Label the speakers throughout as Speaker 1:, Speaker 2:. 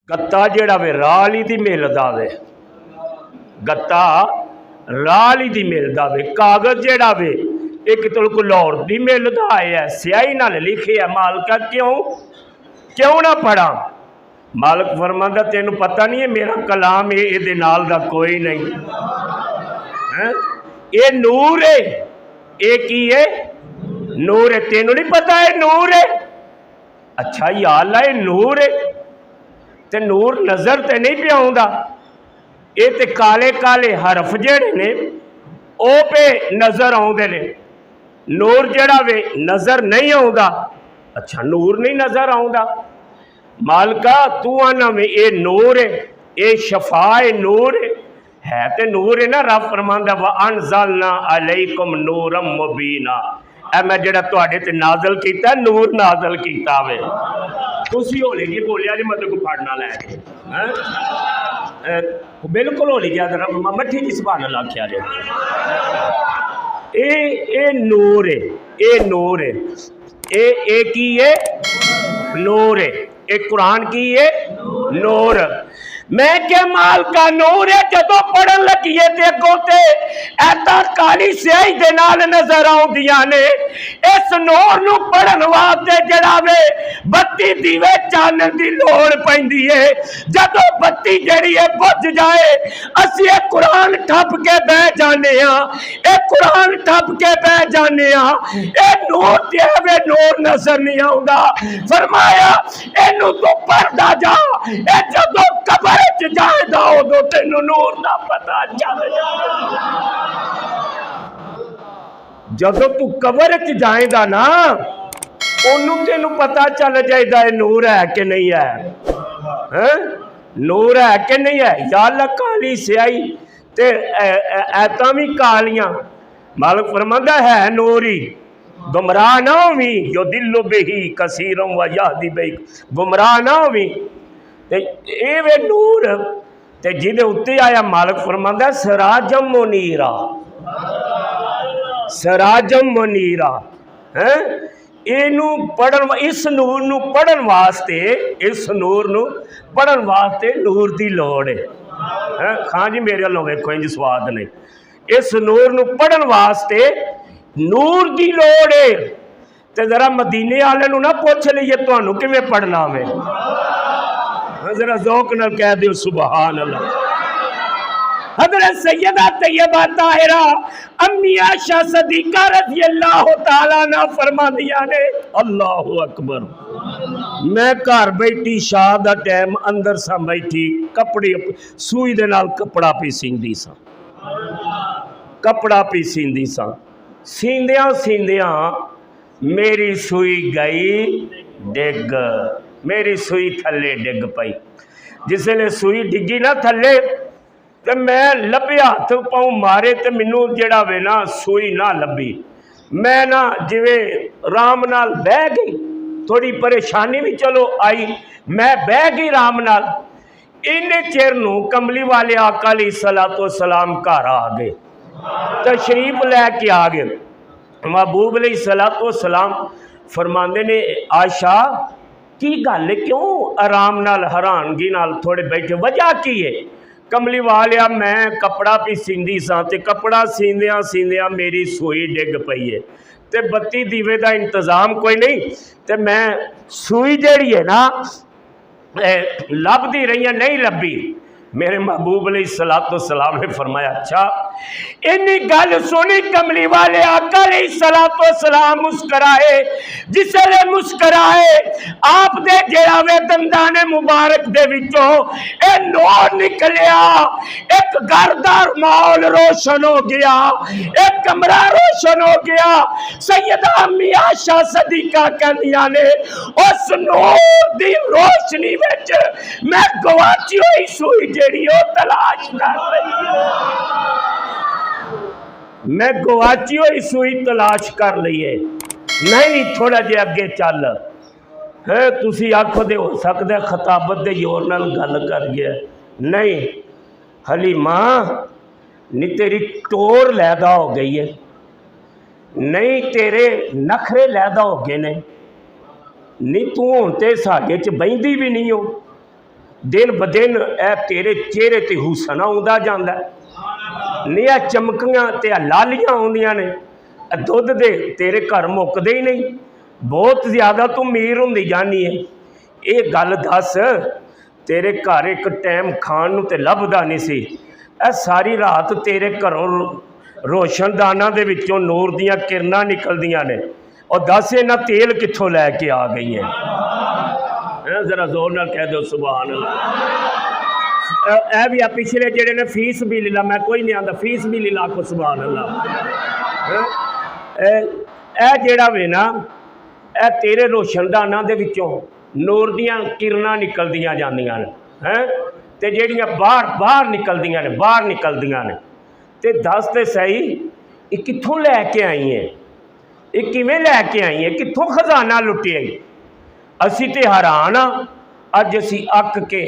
Speaker 1: गत्ता जेड़ा वे राली दी मिलदा वे, गत्ता राली दी मिलदा वे। कागज जेड़ा वे एक तो लाहौर दी मिलदा आया, स्याही नाल लिखे है। मालका क्यों क्यों ना पढ़ा? मालक फरमांदा तेनू पता नहीं है मेरा कलाम ये नाल दा कोई नहीं है। ये नूर है, ये की है? नूर है। तेनू नहीं पता है नूर है? अच्छा या अल्लाह ये नूर है ते नूर नजर ते नहीं पे आउंदा। ये ते काले काले हरफ जेड़े ने ओ पे नजर आउंदे ने, नूर जेड़ा वे नजर नहीं आउंदा। अच्छा नूर नहीं नजर आउंदा? मालका तू आना में ये नूर है, ये शफा है, नूर है ते नूर है ना। रब फरमांदा व अनज़लना अलैकुम नूरम मुबीना, ए मैं जेड़ा तुहाडे ते नाज़िल कीता नूर नाज़िल कीता वे। तुसी होली जी बोलिया जी मतलब को पढ़ना लैके बिल्कुल होली गया जरा मट्ठी जी सुभान अल्लाह आख्या जे। ए नूर है, ए नूर है, ए की है? नूर है। एक कुरान की है नूर। मैं क्या माल का नूर है जदों पढ़न लगिए ते अगों ते ऐता काली स्याही दे नाल नजर आउंदियां ने। इस नूर नूं पढ़न वास्ते जड़ा वे बत्ती दीवे चानन दी लोड़ पैंदी है। जदों बत्ती जड़ी है बुझ जाए असीं ये कुरान ठप के बह जाने हां, ये कुरान ठप के बह जाने हां। ये नूर ते वे नूर नजर नहीं आउंदा। फरमाया इनू तू पढ़दा जा, ए जदों कबर च जाएगा उदों तेनू नूर दा पता चल जाएगा। जदों तू कबर च जाएगा ना ओनू तेनू पता चल जाएगा नूर है कि नहीं है, नूर है कि नहीं है। या अल्लाह काली स्याही ते ऐतां भी कालियां। मालिक फरमांदा है नूर ही, गुमराह ना होवी। जो दिलो बेही कसीरम व यादी बेही, गुमराह ना होवी। ते ए वे नूर ते जिदे उत्ते आया मालिक फरमांदा सराजम मुनीरा, सराजम मुनीरा है। इनू पढ़न, इस नूर नू पढ़न वास्ते, इस नूर नू पढ़न वास्ते नूर दी लोड़ है। खां जी मेरे वालों वेखो इंज स्वाद ने। इस नूर नू पढ़न वास्ते नूर दी लोड़ है। ते जरा मदीने वाले नू ना पुछ लईए तुहानू किवें पढ़ना वे, जरा ज़ौक़ नाल कह दियो सुभान अल्लाह। हज़रत सैयदा तैयबा ताहिरा अम्मी आयशा सदीका रज़ी अल्लाह तआला अन्हा फरमांदियां ने अल्लाहु अकबर, मैं घर बैठी शाह दा टाइम अंदर सा बैठी कपड़े सूई दे नाल कपड़ा पी सींदी सा, कपड़ा पी सींदी सा। सींदियां सींदियां मेरी सूई गई डिग, मेरी सूई थले डिग पई। जिसले सूई डिगी ना थले तो मैं लभे हथ पाँव मारे तो मैनू जड़ा वे ना सूई ना लभी। मैं ना जिवें राम नाल बह गई, थोड़ी परेशानी भी चलो आई, मैं बह गई राम नाल। इन्ने चिर नूं कमली वाले आका अलैहिस्सलातु वस्सलाम घर आ गए, तशरीफ लैके आ गए। महबूब अलैहिस्सलातु वस्सलाम फरमांदे ने आयशा की गल क्यों आराम नाल हैरानगी नाल थोड़े बैठे, वजह की है? कमली वालिया मैं कपड़ा भी सींदी सा ते कपड़ा सींदियां सींदियां मेरी सूई डिग पई है ते बत्ती दीवे का इंतजाम कोई नहीं ते मैं सूई जड़ी है ना लभदी रही नहीं लभी। मेरे महबूब अलैहिस्सलातु वस्सलाम ने फरमाया अच्छा। इन्नी गल सुनी कमली वाले आका अलैहिस्सलातु वस्सलाम मुस्कराए। जिसले मुस्कराए आप दे जेड़ा वे दंदाने मुबारक दे विचों ए नूर निकलिया। एक घर दा माहौल रोशन हो गया, एक कमरा रोशन हो गया। सैयदा अम्मी आयशा सदीका कहंदियां ने उस नूर दी रोशनी विच मैं गवाची हुई सूई जेड़ी ओ तलाश कर रही है, मैं गवाची हुई सूई तलाश कर ली है। नहीं थोड़ा जिहा अगे चल है, तुसी आखो दे हो सकदा खताबत दे जोर नाल गल कर गया। नहीं हलीमा नी तेरी टोर लैदा हो गई है, नहीं तेरे नखरे लैदा हो गए ने, नी तू हुण ते साडे च बहिंदी भी नहीं हो। दिन ब दिन ए तेरे चेहरे ते हुसन आउंदा जांदा नहीं, ए चमकियां ते लालियां आउंदियां ने, दुध दे तेरे घर मुकदे ही नहीं, बहुत ज़्यादा तू अमीर हुंदी जानी है। ये गल दस, तेरे घर एक टाइम खाण नूं ते लभदा नहीं सी, ए सारी रात तेरे घरों रोशनदाना दे विचों नूर दियां किरणां निकलदियां ने, और दस इन्हां तेल कित्थों लैके आ गई है? जरा जोर नाल कह दो सुभान अल्लाह। ए भी आ पिछले जेड़े ने फीस भी लीला, मैं कोई नहीं आंदा, फीस भी लीला को सुभान अल्लाह। ए जेड़ा वे ना, ए तेरे रोशनदाना दे विचों नूर दियां किरणां निकलदियां जांदियां ने, हैं ते जेड़ियां बाहर बाहर निकलदियां ने, बाहर निकलदियां ने, ते दस ते सही ये कित्थों लैके आई है? ये किवें लैके आई है? कित्थों खजाना लुटिया? असी तो हैरान हाँ। अज असी अक के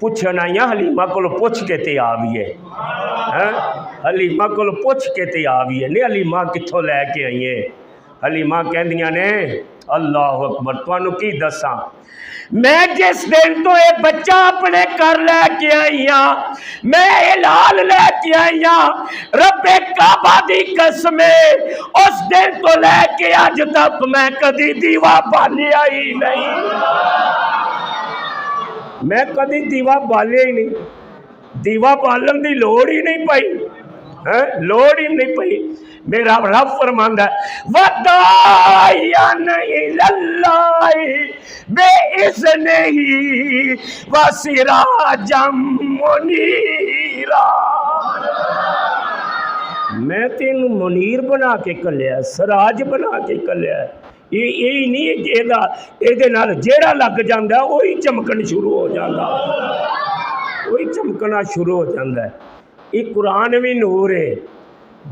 Speaker 1: पुछन आई हाँ, हलीमा को पुछ के ते आ भी है, हलीमा को पुछ के ते आ भी है। नहीं हलीमा कित्थों लैके आई है? हलीमा कहंदियां ने अल्लाह अकबर, तुहानू की दसां, मैं जिस दिन तो ये बच्चा अपने घर लैके आई हाँ, मैं ये लाल लैके आई हाँ, रब्बे काबा दी कसम, उस दिन तो लैके अज तक मैं कदी दीवा बालिया ही नहीं, मैं कदी दीवा बालिया ही नहीं, दीवा बालन की लोड़ ही नहीं पई, लोड़ ही नहीं पई। मेरा रब फरमांदा वदायन इलल्लाहि बिइज़्निही वसिराजम मुनीरा, मैं तेन मुनीर बना के कलिया, सराज बना के कलिया। ये नहीं ये नाल जेड़ा लग जाता वही चमकन शुरू हो जाता, वही चमकना शुरू हो जाता है। ये कुरान भी नूर है,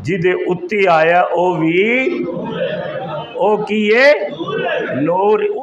Speaker 1: जिदे उत्ते आया वो भी ओ की है नूर।